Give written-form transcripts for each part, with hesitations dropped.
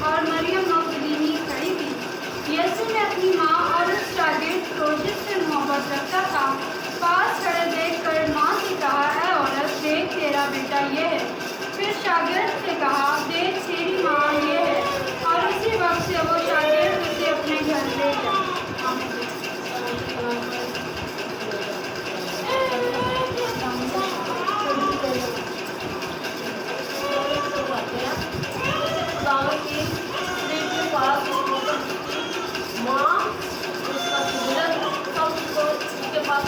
और मरियम मगदलीनी खड़ी थी। यीशु ने अपनी माँ और उस शागिर्द को जिससे मोहब्बत रखता था पास खड़े देखकर माँ से कहा, ऐ औरत, देख तेरा बेटा ये है। फिर शागिर्द से कहा, देख तेरी माँ ये है। और उसी वक्त से वो शागिर्द उसे अपने घर ले गया।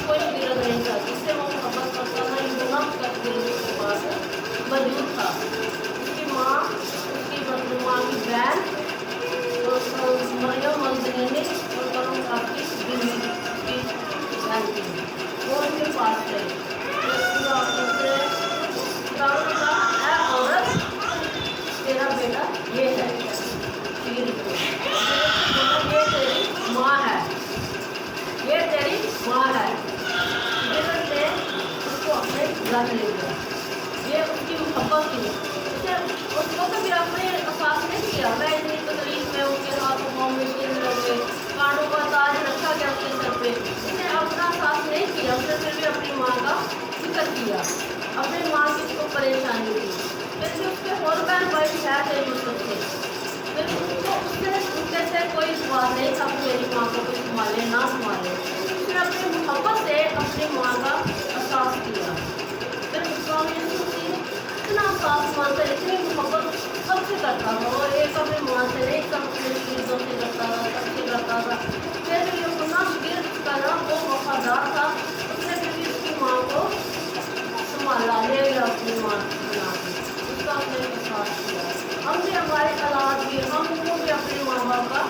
कोई विरोध नहीं था, जिससे वो मोहब्बत करता था, यूना उसके पास मौजूद था। उसकी माँ, उसकी माँ की बहन मरियम मगदलीनी और कलम की बीवी की बहन थी, वो उनके पास गए। ऐ औरत, तेरा बेटा ये है। ये तेरी माँ है, ये तेरी माँ है। ने उसको अपने घर ले गया। ये उसकी मोहब्बत थी। उसको कभी अपने एहसास नहीं किया मैं इतनी तकलीफ में उसके हाथों पाँव में गिर लगे, कांटों का ताज रखा गया उसके सर पे। उसने अपना एहसास नहीं किया। उसने फिर भी अपनी माँ का फिक्र किया, अपनी माँ की उसको परेशानी थी। फिर भी उसके और बहन भाई शायद थे यूसुफ थे, फिर उसने उनके से कोई सवाल नहीं था कि मेरी माँ को कोई संभाले ना संभाले। उसने अपनी मोहब्बत से अपनी माँ का एहसास किया। फिर इतना एहसास मानता, इतनी मोहब्बत सबसे करता था। और एक अपनी माँ से नहीं, सब अपने चीज़ों से करता था, सबसे करता था। फिर भी अपना गिर का ना वो वफादार था। उसने फिर भी उसकी माँ को संभाला, ले गया अपनी माँ बना के, उसका अपने एहसास किया। हम भी हमारे औलाद भी, हमको भी अपने माँ बाप का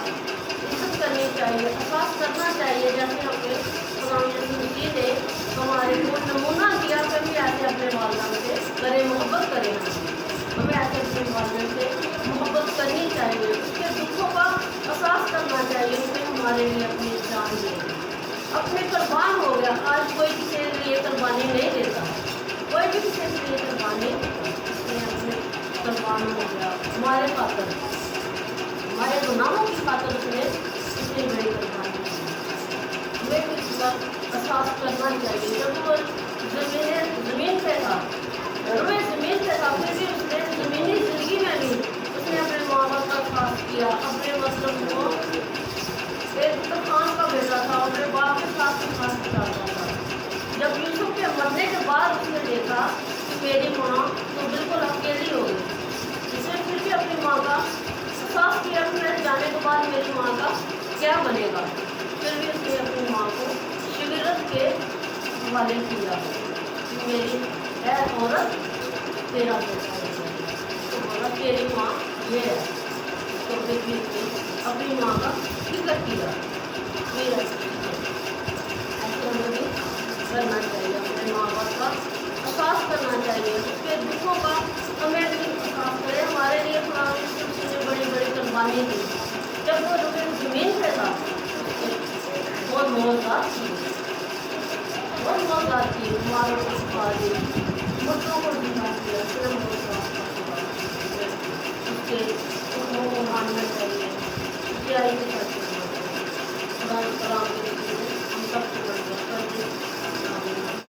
इज्जत करनी चाहिए, एहसास करना चाहिए। जैसे हमने खुदा ने हमारे को नमूना दिया, कभी ऐसे अपने वालिदैन से करें, मोहब्बत करें। हमें ऐसे अपने वालिदैन से मोहब्बत करनी चाहिए, उसके दुखों का एहसास करना चाहिए। उसने हमारे लिए अपनी जान दी, अपने कुर्बान हो गया। आज कोई किसी के लिए कुर्बानी नहीं देता, कोई भी किसी के लिए कुर्बानी अपने कुर्बान हो गया हमारे खातर, हमारे गुनाहों की खातर उसने इतनी बड़ी कुर्बानी की। हमें भी इसका एहसास करना चाहिए। जब वो ज़मीन पे था, ज़मीन पे था, फिर भी उसने ज़मीनी ज़िंदगी में भी उसने अपने माँ बाप का एहसास किया। अपने मतलब वो एक तूफान का बेटा था, अपने बाप के साथ खास बिताता था। जब यूसुफ के मरने के बाद उसने देखा कि मेरी माँ तो बिल्कुल अकेली हो गई, उसने फिर भी अपनी माँ का एहसास किया कि मेरे जाने के बाद मेरी माँ का क्या बनेगा। फिर भी उसने अपनी माँ को शिगरत के हवाले किया कि मेरी है औरत, तेरा बेटा तो बोला तेरी माँ ये है। तो फिर भी उसने अपनी माँ का फिक्र किया। फिर ऐसे हमें भी करना चाहिए, अपने माँ बाप का एहसास करना चाहिए, उसके दुखों का हमें भी एहसास करें। हमारे लिए उसने बड़ी बड़ी कुर्बानी दी। जब वो ज़मीन पे था बहुत मौजदार थी, बहुत मौजदार थी। हमारे को सिखा दी, बच्चों को सिखा दिया, फिर उसके हुक्मों को मानना चाहिए,